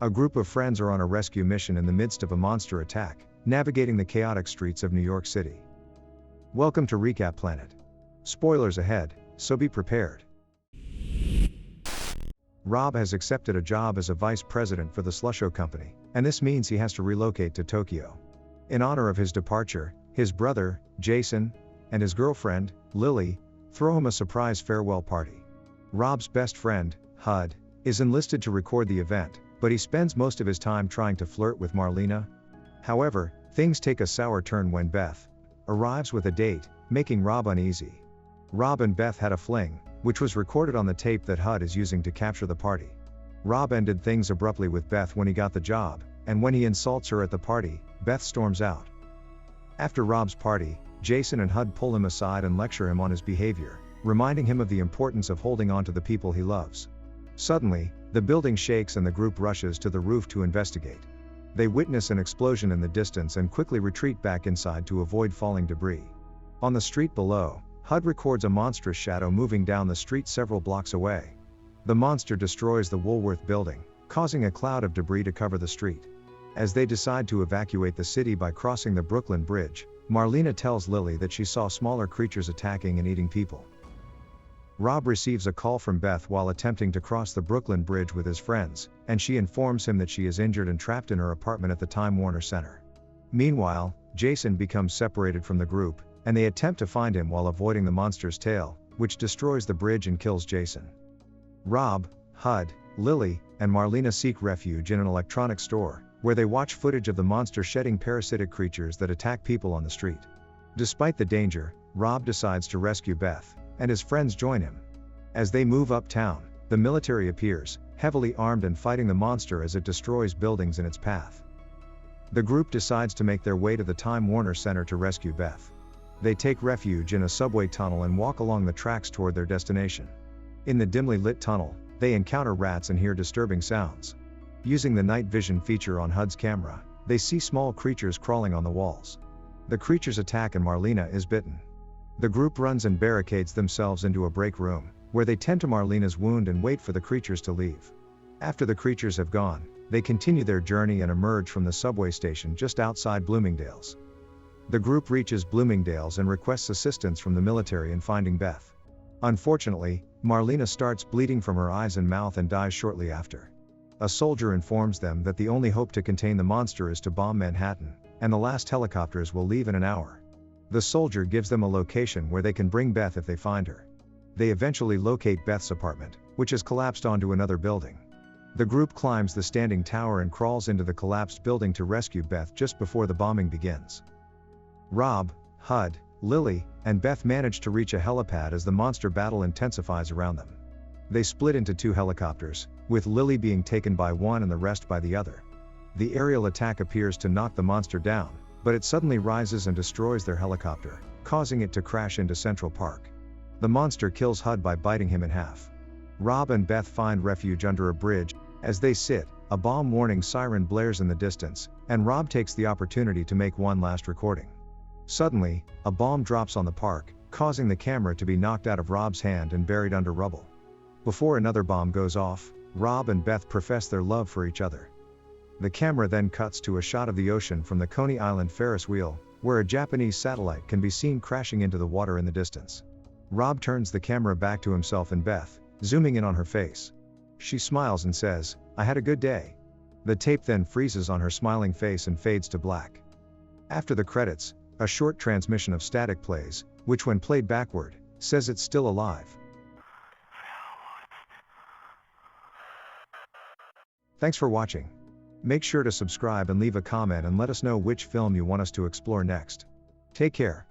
A group of friends are on a rescue mission in the midst of a monster attack, navigating the chaotic streets of New York City. Welcome to Recap Planet. Spoilers ahead, so be prepared. Rob has accepted a job as a vice president for the Slusho Company, and this means he has to relocate to Tokyo. In honor of his departure, his brother, Jason, and his girlfriend, Lily, throw him a surprise farewell party. Rob's best friend, Hud, is enlisted to record the event, but he spends most of his time trying to flirt with Marlena. However, things take a sour turn when Beth arrives with a date, making Rob uneasy. Rob and Beth had a fling, which was recorded on the tape that Hud is using to capture the party. Rob ended things abruptly with Beth when he got the job, and when he insults her at the party, Beth storms out. After Rob's party, Jason and Hud pull him aside and lecture him on his behavior, reminding him of the importance of holding on to the people he loves. Suddenly, the building shakes and the group rushes to the roof to investigate. They witness an explosion in the distance and quickly retreat back inside to avoid falling debris. On the street below, Hud records a monstrous shadow moving down the street several blocks away. The monster destroys the Woolworth building, causing a cloud of debris to cover the street. As they decide to evacuate the city by crossing the Brooklyn Bridge, Marlena tells Lily that she saw smaller creatures attacking and eating people. Rob receives a call from Beth while attempting to cross the Brooklyn Bridge with his friends, and she informs him that she is injured and trapped in her apartment at the Time Warner Center. Meanwhile, Jason becomes separated from the group, and they attempt to find him while avoiding the monster's tail, which destroys the bridge and kills Jason. Rob, Hud, Lily, and Marlena seek refuge in an electronics store, where they watch footage of the monster shedding parasitic creatures that attack people on the street. Despite the danger, Rob decides to rescue Beth, and his friends join him. As they move uptown, the military appears, heavily armed and fighting the monster as it destroys buildings in its path. The group decides to make their way to the Time Warner Center to rescue Beth. They take refuge in a subway tunnel and walk along the tracks toward their destination. In the dimly lit tunnel, they encounter rats and hear disturbing sounds. Using the night vision feature on Hud's camera, they see small creatures crawling on the walls. The creatures attack and Marlena is bitten. The group runs and barricades themselves into a break room, where they tend to Marlena's wound and wait for the creatures to leave. After the creatures have gone, they continue their journey and emerge from the subway station just outside Bloomingdale's. The group reaches Bloomingdale's and requests assistance from the military in finding Beth. Unfortunately, Marlena starts bleeding from her eyes and mouth and dies shortly after. A soldier informs them that the only hope to contain the monster is to bomb Manhattan, and the last helicopters will leave in an hour. The soldier gives them a location where they can bring Beth if they find her. They eventually locate Beth's apartment, which has collapsed onto another building. The group climbs the standing tower and crawls into the collapsed building to rescue Beth just before the bombing begins. Rob, Hud, Lily, and Beth manage to reach a helipad as the monster battle intensifies around them. They split into two helicopters, with Lily being taken by one and the rest by the other. The aerial attack appears to knock the monster down, but it suddenly rises and destroys their helicopter, causing it to crash into Central Park. The monster kills Hud by biting him in half. Rob and Beth find refuge under a bridge. As they sit, a bomb warning siren blares in the distance, and Rob takes the opportunity to make one last recording. Suddenly, a bomb drops on the park, causing the camera to be knocked out of Rob's hand and buried under rubble. Before another bomb goes off, Rob and Beth profess their love for each other. The camera then cuts to a shot of the ocean from the Coney Island Ferris wheel, where a Japanese satellite can be seen crashing into the water in the distance. Rob turns the camera back to himself and Beth, zooming in on her face. She smiles and says, "I had a good day." The tape then freezes on her smiling face and fades to black. After the credits, a short transmission of static plays, which when played backward, says it's still alive. Thanks for watching. Make sure to subscribe and leave a comment and let us know which film you want us to explore next. Take care.